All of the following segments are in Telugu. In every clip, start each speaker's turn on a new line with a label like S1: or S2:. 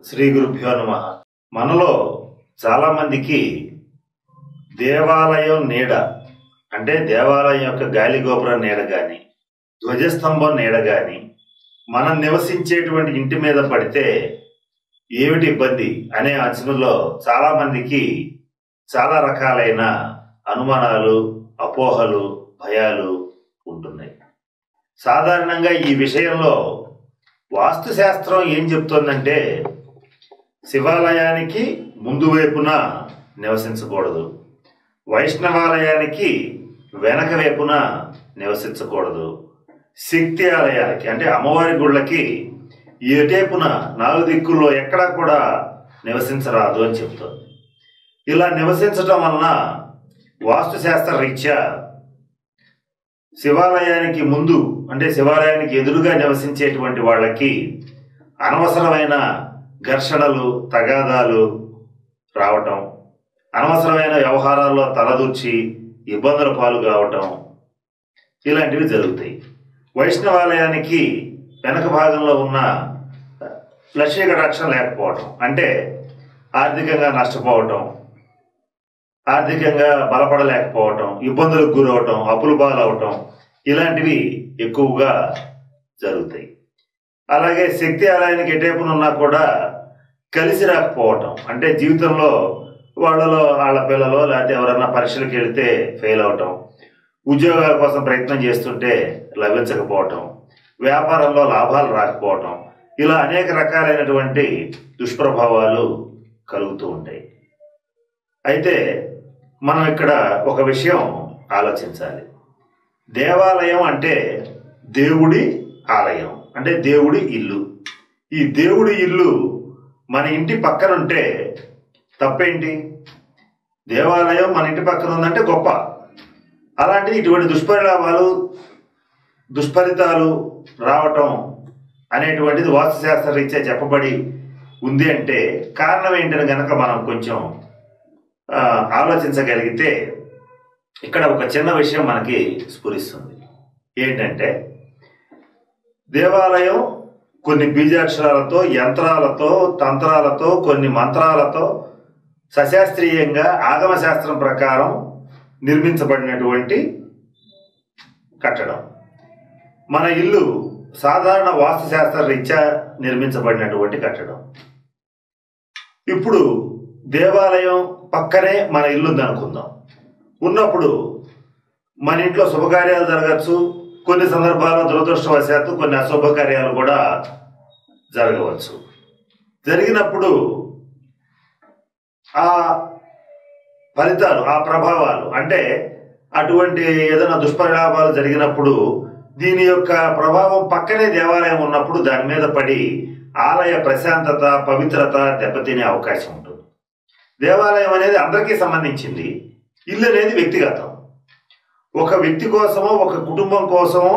S1: శ్రీ గురుభ్యో నమః. మనలో చాలా మందికి దేవాలయం నీడ అంటే దేవాలయం యొక్క గాలి గోపురం నీడ కానీ ధ్వజస్తంభం నీడ కానీ మనం నివసించేటువంటి ఇంటి మీద పడితే ఏమిటి ఇబ్బంది అనే అంశంలో చాలా మందికి చాలా రకాలైన అనుమానాలు, అపోహలు, భయాలు ఉంటున్నాయి. సాధారణంగా ఈ విషయంలో వాస్తు శాస్త్రం ఏం చెప్తోందంటే శివాలయానికి ముందు వైపున నివసించకూడదు, వైష్ణవాలయానికి వెనక వైపున నివసించకూడదు, శక్తి ఆలయాలకి అంటే అమ్మవారి గుళ్ళకి ఏటేపున నాలుగు దిక్కుల్లో ఎక్కడా కూడా నివసించరాదు అని చెప్తోంది. ఇలా నివసించటం వలన వాస్తుశాస్త్ర రీత్యా శివాలయానికి ముందు అంటే శివాలయానికి ఎదురుగా నివసించేటువంటి వాళ్ళకి అనవసరమైన ఘర్షణలు, తగాదాలు రావటం, అనవసరమైన వ్యవహారాల్లో తలదూర్చి ఇబ్బందుల పాలు కావటం ఇలాంటివి జరుగుతాయి. వైష్ణవాలయానికి వెనక భాగంలో ఉన్న లక్ష్మీ కటాక్షం లేకపోవటం అంటే ఆర్థికంగా నష్టపోవటం, ఆర్థికంగా బలపడలేకపోవటం, ఇబ్బందులకు గురవటం, అప్పులు పాలవటం ఇలాంటివి ఎక్కువగా జరుగుతాయి. అలాగే శక్తి ఆలయానికి ఎటేపునున్నా కూడా కలిసి రాకపోవటం అంటే జీవితంలో వాళ్ళ పిల్లలు లేకపోతే ఎవరన్నా పరీక్షలకు వెళితే ఫెయిల్ అవటం, ఉద్యోగాల కోసం ప్రయత్నం చేస్తుంటే లభించకపోవటం, వ్యాపారంలో లాభాలు రాకపోవటం ఇలా అనేక రకాలైనటువంటి దుష్ప్రభావాలు కలుగుతూ ఉంటాయి. అయితే మనం ఇక్కడ ఒక విషయం ఆలోచించాలి. దేవాలయం అంటే దేవుడి ఆలయం అంటే దేవుడి ఇల్లు. ఈ దేవుడి ఇల్లు మన ఇంటి పక్కన ఉంటే తప్పేంటి? దేవాలయం మన ఇంటి పక్కన ఉందంటే గొప్ప. అలాంటిది ఇటువంటి దుష్పరిణామాలు, దుష్ఫలితాలు రావటం అనేటువంటిది వాస్తుశాస్త్ర రీత్యా చెప్పబడి ఉంది అంటే కారణం ఏంటని కనుక మనం కొంచెం ఆలోచించగలిగితే ఇక్కడ ఒక చిన్న విషయం మనకి స్ఫురిస్తుంది. ఏంటంటే దేవాలయం కొన్ని బీజాక్షరాలతో, యంత్రాలతో, తంత్రాలతో, కొన్ని మంత్రాలతో సశాస్త్రీయంగా ఆగమశాస్త్రం ప్రకారం నిర్మించబడినటువంటి కట్టడం. మన ఇల్లు సాధారణ వాస్తుశాస్త్ర రీత్యా నిర్మించబడినటువంటి కట్టడం. ఇప్పుడు దేవాలయం పక్కనే మన ఇల్లు ఉందనుకుందాం. ఉన్నప్పుడు మన ఇంట్లో శుభకార్యాలు జరగచ్చు, కొన్ని సందర్భాల్లో దురదృష్టవశాత్తు కొన్ని అశుభకార్యాలు కూడా జరగవచ్చు. జరిగినప్పుడు ఆ ఫలితాలు, ఆ ప్రభావాలు అంటే అటువంటి ఏదైనా దుష్పరిణామాలు జరిగినప్పుడు దీని యొక్క ప్రభావం పక్కనే దేవాలయం ఉన్నప్పుడు దాని మీద పడి ఆలయ ప్రశాంతత, పవిత్రత దెబ్బతినే అవకాశం ఉంటుంది. దేవాలయం అనేది అందరికీ సంబంధించింది, ఇల్లు అనేది వ్యక్తిగతం. ఒక వ్యక్తి కోసమో, ఒక కుటుంబం కోసమో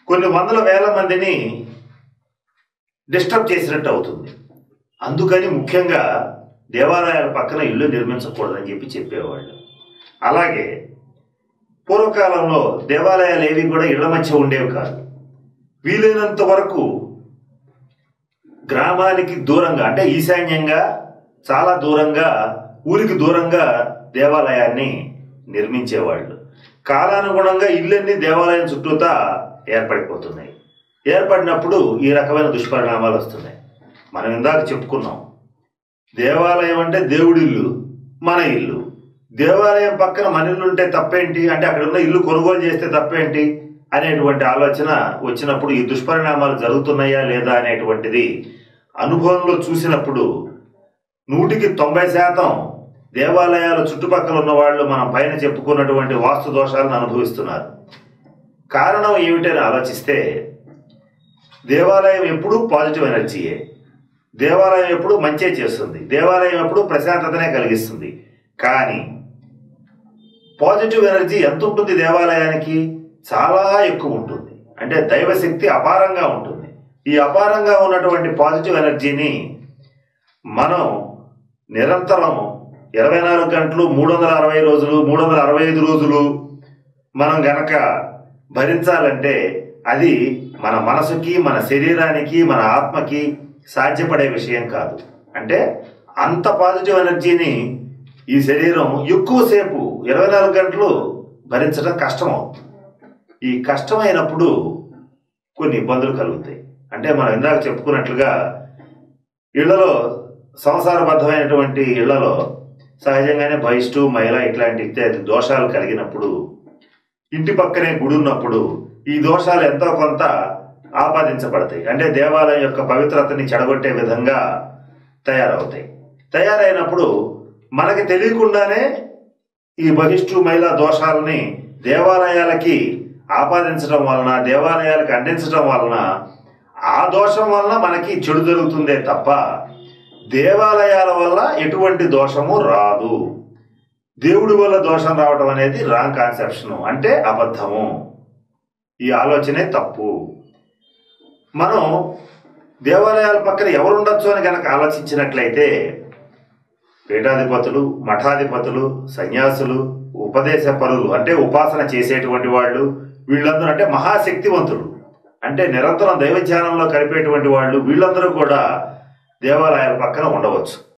S1: కొన్ని వందల వేల మందిని డిస్టర్బ్ చేసినట్టు అవుతుంది. అందుకని ముఖ్యంగా దేవాలయాల పక్కన ఇల్లు నిర్మించకూడదని చెప్పేవాళ్ళు. అలాగే పూర్వకాలంలో దేవాలయాలు ఏవి కూడా ఇళ్ల మధ్య ఉండేవి కాదు. వీలైనంత వరకు గ్రామానికి దూరంగా అంటే ఈశాన్యంగా, చాలా దూరంగా, ఊరికి దూరంగా దేవాలయాన్ని నిర్మించేవాళ్ళు. కాలానుగుణంగా ఇళ్ళన్నీ దేవాలయం చుట్టూతా ఏర్పడిపోతున్నాయి. ఏర్పడినప్పుడు ఈ రకమైన దుష్పరిణామాలు వస్తున్నాయి. మనం ఇందాక చెప్పుకున్నాం, దేవాలయం అంటే దేవుడి ఇల్లు, మన ఇల్లు. దేవాలయం పక్కన మన ఇల్లు ఉంటే తప్పేంటి అంటే అక్కడ ఉన్న ఇల్లు కొనుగోలు చేస్తే తప్పేంటి అనేటువంటి ఆలోచన వచ్చినప్పుడు ఈ దుష్పరిణామాలు జరుగుతున్నాయా లేదా అనేటువంటిది అనుభవంలో చూసినప్పుడు 100కి 90% దేవాలయాల చుట్టుపక్కల ఉన్న వాళ్ళు మనం పైన చెప్పుకున్నటువంటి వాస్తు దోషాలను అనుభవిస్తున్నారు. కారణం ఏమిటని ఆలోచిస్తే దేవాలయం ఎప్పుడు పాజిటివ్ ఎనర్జీయే, దేవాలయం ఎప్పుడు మంచే చేస్తుంది, దేవాలయం ఎప్పుడు ప్రశాంతతనే కలిగిస్తుంది. కానీ పాజిటివ్ ఎనర్జీ ఎంత ఉంటుంది దేవాలయానికి? చాలా ఎక్కువ ఉంటుంది. అంటే దైవశక్తి అపారంగా ఉంటుంది. ఈ అపారంగా ఉన్నటువంటి పాజిటివ్ ఎనర్జీని మనం నిరంతరం 24 గంటలు 360 రోజులు 365 రోజులు మనం గనక భరించాలంటే అది మన మనసుకి, మన శరీరానికి, మన ఆత్మకి సాధ్యపడే విషయం కాదు. అంటే అంత పాజిటివ్ ఎనర్జీని ఈ శరీరం ఎక్కువసేపు 24 గంటలు భరించడం కష్టమవుతుంది. ఈ కష్టమైనప్పుడు కొన్ని ఇబ్బందులు కలుగుతాయి. అంటే మనం ఇందాక చెప్పుకున్నట్లుగా ఇళ్లలో సంసారబద్ధమైనటువంటి ఇళ్లలో సహజంగానే బహిష్టు మైల ఇట్లాంటి ఇత్యాది దోషాలు కలిగినప్పుడు, ఇంటి పక్కనే గుడి ఉన్నప్పుడు ఈ దోషాలు ఎంతో కొంత ఆపాదించబడతాయి. అంటే దేవాలయం యొక్క పవిత్రతని చెడగొట్టే విధంగా తయారవుతాయి. తయారైనప్పుడు మనకి తెలియకుండానే ఈ బహిష్టు మైల దోషాలని దేవాలయాలకి ఆపాదించడం వలన, దేవాలయాలకు అందించడం వలన ఆ దోషం వలన మనకి చెడు జరుగుతుందే తప్ప దేవాలయాల వల్ల ఎటువంటి దోషము రాదు. దేవుడి వల్ల దోషం రావడం అనేది రాంగ్ కాన్సెప్షన్, అంటే అబద్ధము. ఈ ఆలోచనే తప్పు. మనం దేవాలయాల పక్కన ఎవరుండొచ్చు అని కనుక ఆలోచించినట్లయితే పీఠాధిపతులు, మఠాధిపతులు, సన్యాసులు, ఉపదేశ పరులు అంటే ఉపాసన చేసేటువంటి వాళ్ళు, వీళ్ళందరూ అంటే మహాశక్తివంతులు, అంటే నిరంతరం దైవ ధ్యానంలో కలిపేటువంటి వాళ్ళు, వీళ్ళందరూ కూడా దేవాలయాల పక్కన ఉండవచ్చు.